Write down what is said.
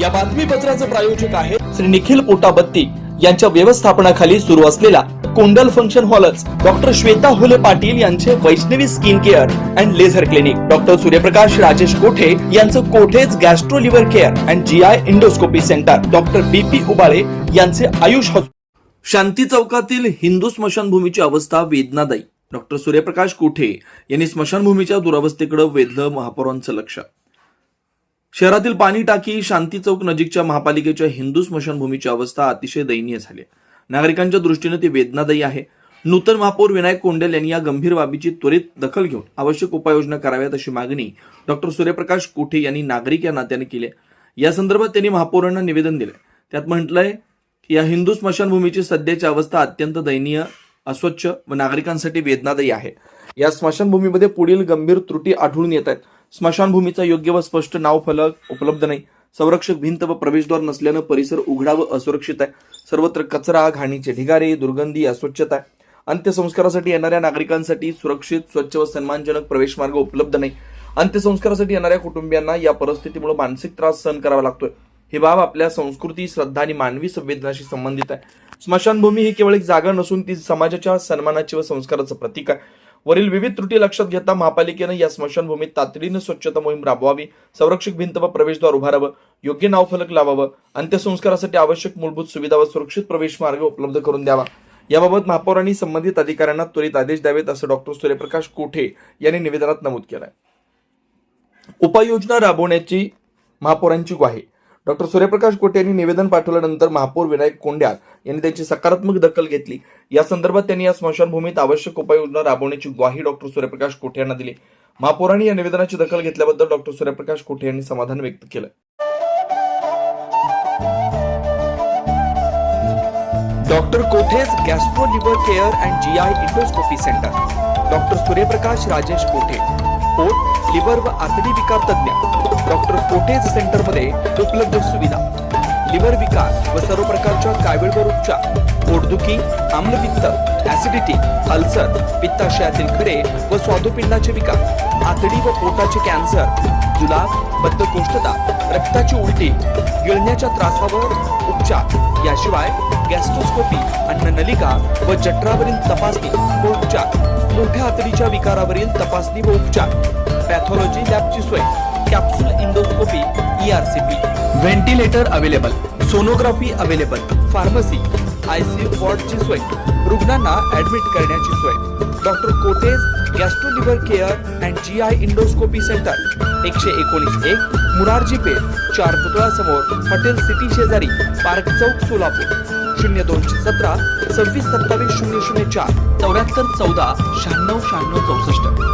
या बातमीपत्राचे प्रायोजक आहे श्री निखिल पोटाबत्ती यांच्या व्यवस्थापनाखाली सुरू असलेला कोंडल फंक्शन हॉलच डॉक्टर श्वेता होले पाटील यांचे Vaishnavi skin care and laser clinic, doctor Suryaprakash Rajesh Kothe यांचं कोठेज gastro liver care and GI endoscopy centre, doctor BP Ubale यांचे आयुष हॉस्पिटल. शांती चौकातील हिंदू स्मशानभूमीची अवस्था वेदनादायी. डॉक्टर सूर्यप्रकाश कोठे यांनी स्मशानभूमीच्या दुरावस्थेकडे वेधलं महापौरांचं लक्ष. शहरातील पाणी टाकी शांती चौक नजीकच्या महापालिकेच्या हिंदू स्मशानभूमीची अवस्था अतिशय दयनीय झाली. नागरिकांच्या दृष्टीने ती वेदनादायी आहे. नूतन महापौर विनायक कोंडेल यांनी या गंभीर बाबीची त्वरित दखल घेऊन आवश्यक उपाययोजना कराव्यात अशी मागणी डॉक्टर सूर्यप्रकाश कोठे यांनी नागरिक या नात्याने केली. या संदर्भात त्यांनी महापौरांना निवेदन दिले. त्यात म्हटलंय की या हिंदू स्मशानभूमीची सध्याची अवस्था अत्यंत दयनीय, अस्वच्छ व नागरिकांसाठी वेदनादायी आहे. या स्मशानभूमीमध्ये पुढील गंभीर त्रुटी आढळून येत आहेत. स्मशानभूमीचा योग्य व स्पष्ट नावफलक उपलब्ध नाही. संरक्षक भिंत व प्रवेशद्वार नसल्यानं परिसर उघडा व असुरक्षित आहे. सर्वत्र कचरा, घाणीचे ढिगारे, दुर्गंधी, अस्वच्छता आहे. अंत्यसंस्कारासाठी येणाऱ्या नागरिकांसाठी सुरक्षित, स्वच्छ व सन्मानजनक प्रवेश मार्ग उपलब्ध नाही. अंत्यसंस्कारासाठी येणाऱ्या कुटुंबियांना या परिस्थितीमुळे मानसिक त्रास सहन करावा लागतोय. ही बाब आपल्या संस्कृती, श्रद्धा आणि मानवी संवेदनाशी संबंधित आहे. स्मशानभूमी ही केवळ एक जागा नसून ती समाजाच्या सन्मानाचे व संस्काराचं प्रतीक आहे. वरील विविध त्रुटी लक्षात घेता महापालिकेने या स्मशानभूमीत तातडीने स्वच्छता मोहीम राबवावी, संरक्षक भिंत व प्रवेशद्वार उभारावं, योग्य नावफलक लावावं, अंत्यसंस्कारासाठी आवश्यक मूलभूत सुविधा व सुरक्षित प्रवेश मार्ग उपलब्ध करून द्यावा. याबाबत महापौरांनी संबंधित अधिकाऱ्यांना त्वरित आदेश द्यावेत असं डॉक्टर सूर्यप्रकाश कोठे यांनी निवेदनात नमूद केलं आहे. उपाययोजना राबवण्याची महापौरांची ग्वाही. डॉक्टर सूर्यप्रकाश कोठे यांनी निवेदन पाठवल्यानंतर महापौर विनायक कोंड्याल यांनी त्यांची सकारात्मक दखल घेतली. या संदर्भात त्यांनी या स्मशानभूमीत आवश्यक उपाययोजना राबवण्याची ग्वाही डॉक्टर सूर्यप्रकाश कोठे यांना दिली. महापौरांनी या निवेदनाची दखल घेतल्याबद्दल डॉक्टर सूर्यप्रकाश कोठे यांनी समाधान व्यक्त केलं. डॉक्टर कोठेज gastro liver care and GI endoscopy centre, doctor Suryaprakash Rajesh कोठे, पोट, लिव्हर व आतडी विकार तज्ञ. डॉक्टर कोठेज सेंटरमध्ये उपलब्ध सुविधा: लिव्हर विकार व सर्व प्रकारच्या कावीळवर उपचार, पोटदुखी, आम्लपित्त, ऍसिडिटी, अल्सर, पित्ताशयातील खडे व स्वादुपिंडाचे विकार, आतडी व पोटाचे कॅन्सर, जुलाब, बद्धकोष्ठता, रक्ताची उलटी, गिळण्याच्या त्रासावर उपचार. याशिवाय गॅस्ट्रोस्कोपी, अन्ननलिका व जठरावरील तपासणी व उपचार, मोठ्या आतडीच्या विकारावरील तपासणी व उपचार, पॅथॉलॉजी लॅबची सोय, capsule endoscopy, ERCP, ventilator available, sonography available, pharmacy, ICU वॉर्डची सोय, रुग्णांना ऍडमिट करण्याची सोय. डॉक्टर कोठेज gastro liver care and GI endoscopy centre, 119-1 Murarji Peth, 4 पुतळा समोर, हॉटेल सिटी शेजारी, पार्क चौक, सोलापूर. 0217 26 27 004 74 14 96 96 64.